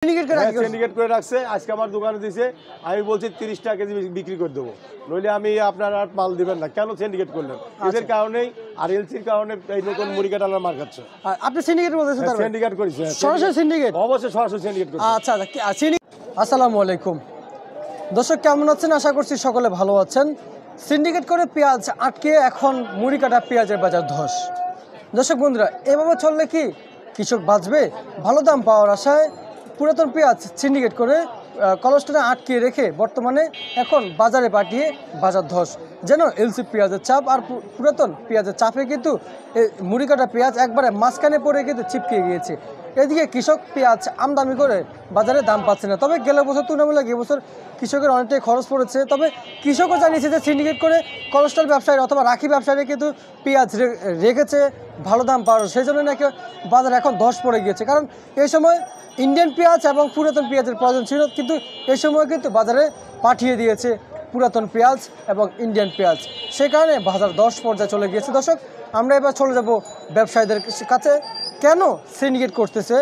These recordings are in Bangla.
সিন্ডিকেট করে রাখছে আজকে আমার দোকানে দিয়েছে আমি বলছি 30 টাকা কেজি বিক্রি করে দেবো নইলে আমি আপনার আর মাল দিবেন না কেন সিন্ডিকেট করলেন এদের কারণেই আর এলসির কারণে এই নতুন মুড়ি কাটালার মার খাচ্ছে আপনি সিন্ডিকেট বলতেছেন তার সিন্ডিকেট করেছে সরাসরি সিন্ডিকেট অবশ্যই সরাসরি সিন্ডিকেট করেছে আচ্ছা আসসালামু আলাইকুম দর্শক কেমন আছেন আশা করছি সকলে ভালো আছেন সিন্ডিকেট করে পেঁয়াজ আটকে এখন মুড়ি কাটা পেঁয়াজের বাজার ধস দর্শক বন্ধুরা এভাবে চললে কি কৃষক বাঁচবে ভালো দাম পাওয়ার আশায় পুরাতন পেঁয়াজ সিন্ডিকেট করে কলস্টরে আটকে রেখে বর্তমানে এখন বাজারে পাঠিয়ে বাজার ধস যেন এলসি পেঁয়াজের চাপ আর পুরাতন পেঁয়াজের চাপে কিন্তু মুড়ি কাটা পেঁয়াজ একবারে মাঝখানে পড়ে কিন্তু চিপকে গিয়েছে এদিকে কৃষক পেঁয়াজ আমদানি করে বাজারে দাম পাচ্ছে না তবে গেল বছর তুলনামূলক এবছর কৃষকের অনেকটাই খরচ পড়েছে তবে কৃষকও জানিয়েছে যে সিন্ডিকেট করে কোলেস্ট্রল ব্যবসায়ী অথবা রাখি ব্যবসায়ীরা কিন্তু পেঁয়াজ রেখেছে ভালো দাম পাওয়ার সেই জন্য নাকি বাজার এখন ধস পড়ে গিয়েছে কারণ এই সময় ইন্ডিয়ান পেঁয়াজ এবং পুরাতন পেঁয়াজের প্রয়োজন ছিল কিন্তু এই সময় কিন্তু বাজারে পাঠিয়ে দিয়েছে পুরাতন পেঁয়াজ এবং ইন্ডিয়ান পেঁয়াজ সে কারণে বাজার ধস পর্যায়ে চলে গিয়েছে দর্শক আমরা এবার চলে যাব ব্যবসায়ীদের কাছে কেন সিন্ডিকেট করতেছে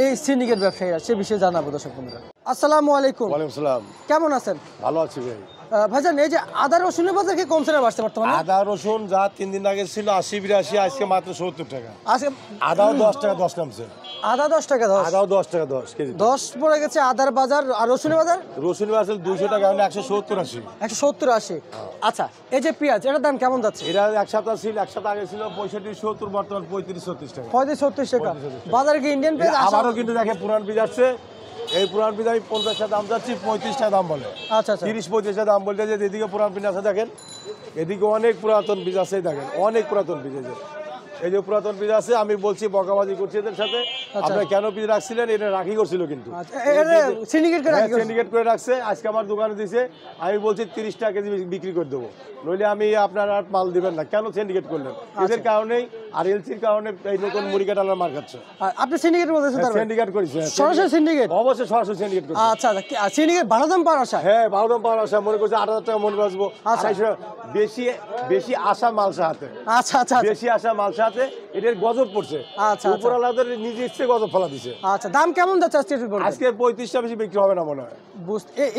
এই সিন্ডিকেট ব্যবসায়ীরা সে বিষয়ে জানাবো দর্শক বন্ধুরা আসসালামু আলাইকুম ওয়ালাইকুম আসসালাম কেমন আছেন ভালো আছি ভাই ভাইজান এই যে আদা রসুনের বাজার কি কমছে না বাড়ছে বর্তমানে আদা রসুন যা 3 দিন আগে ছিল 80-82 আজকে মাত্র 70 টাকা আজকে আদাও 10 টাকা 10 নামছে আদা 10 টাকা 10 আদাও 10 টাকা 10 কেজি 10 পড়ে গেছে আদার বাজার আর রসুনের বাজার রসুন বাজার 200 টাকা মানে 170-80 170-80 আচ্ছা এই যে পেঁয়াজ এটার দাম কেমন যাচ্ছে এটা এক সপ্তাহ ছিল এক সপ্তাহ আগে ছিল 65-70 বর্তমান 35-36 টাকা 35-36 টাকা বাজারে কি ইন্ডিয়ান পেঁয়াজ আবারও কিন্তু দেখে পুরান বীজ আসছে এই পুরান বীজ আমি 50 টাকা দাম যাচ্ছি 35 টাকা দাম বলে আচ্ছা আচ্ছা 30-35 টাকা দাম বলতে যে এদিকে পুরান বীজ আছে দেখেন এদিকে অনেক পুরাতন বীজ আছে দেখেন অনেক পুরাতন বীজ আছে এই যে পুরাতন বীজ আছে আমি বলছি বকাবাজি করছি এদের সাথে আপনারা কেন বীজ রাখছিলেন এটা রাখি করছিল কিন্তু সিন্ডিকেট করে রাখছে আজকে আমার দোকানে দিয়েছে আমি বলছি 30 টাকা কেজি বিক্রি করে দেবো নইলে আমি আপনার আর মাল দিবেন না কেন সিন্ডিকেট করলেন এদের কারণেই আর এলসির কারণে এই নতুন মুড়ি কাটালার মার খাচ্ছে আপনি সিন্ডিকেট বলতেছেন তার সিন্ডিকেট করেছে সরাসরি সিন্ডিকেট অবশ্যই সরাসরি সিন্ডিকেট করছে আচ্ছা সিন্ডিকেট ভালো দাম পাওয়ার আশা হ্যাঁ ভালো দাম পাওয়ার আশা মনে করছে 8000 টাকা মনে বাঁচবো বেশি বেশি আশা মালসা হাতে আচ্ছা আচ্ছা বেশি আশা মালসা হাতে এটার গজব পড়ছে আচ্ছা উপরওয়ালাদের নিজে ইচ্ছে গজব ফেলা দিছে আচ্ছা দাম কেমন যাচ্ছে আজকে 35 টা বেশি বিক্রি হবে না মনে হয়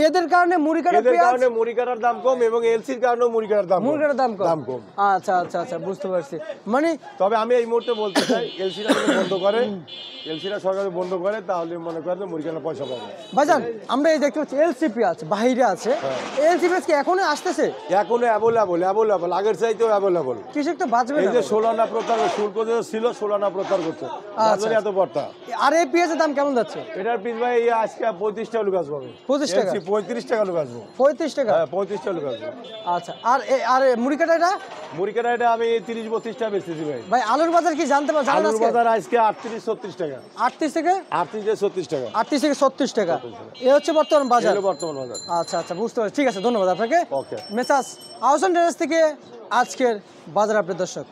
এদের কারণে মুড়ি কাটা এদের কারণে মুড়ি কাটার দাম কম এবং এলসির কারণে মুড়ি কাটার দাম কম আচ্ছা আচ্ছা আচ্ছা বুঝতে পারছি মানে তবে আমি এই মুহূর্তে বলতে চাই এলসিরা বন্ধ করে এলসিরা সরকার বন্ধ করে তাহলে মনে করেন মুড়ি কাটার পয়সা পাবে ভাইজান আমরা এই দেখতে পাচ্ছি এলসি পেঁয়াজ বাইরে আছে এলসি পেঁয়াজ কি এখনো আসতেছে এখনো অ্যাভেলেবল আগের চাইতেও অ্যাভেলেবল কৃষক তো বাঁচবে এই যে 16 না প্রচার শুল্ক যে ছিল 16 না প্রচার করছে এত বড়টা আর এই পেঁয়াজের দাম কেমন যাচ্ছে এটার পিস ভাই আজকে 35 টাকা লোক আসবে 25 টাকা 35 টাকা লোক আসবে 35 টাকা হ্যাঁ 35 টাকা লোক আসবে আচ্ছা আর মুড়ি কাটা এটা আমি 30-32 টাকা বেচতেছি ভাই আলুর বাজার কি জানতে পারছেন আলুর বাজার আজকে 38-36 টাকা 38 থেকে 36 টাকা 38 থেকে 36 টাকা এই হচ্ছে বর্তমান বাজার বাজার আচ্ছা আচ্ছা বুঝতে পারছি ঠিক আছে ধন্যবাদ আপনাকে ওকে মেসাজ আহসান টেরাস থেকে আজকের বাজার আপডেট দর্শক।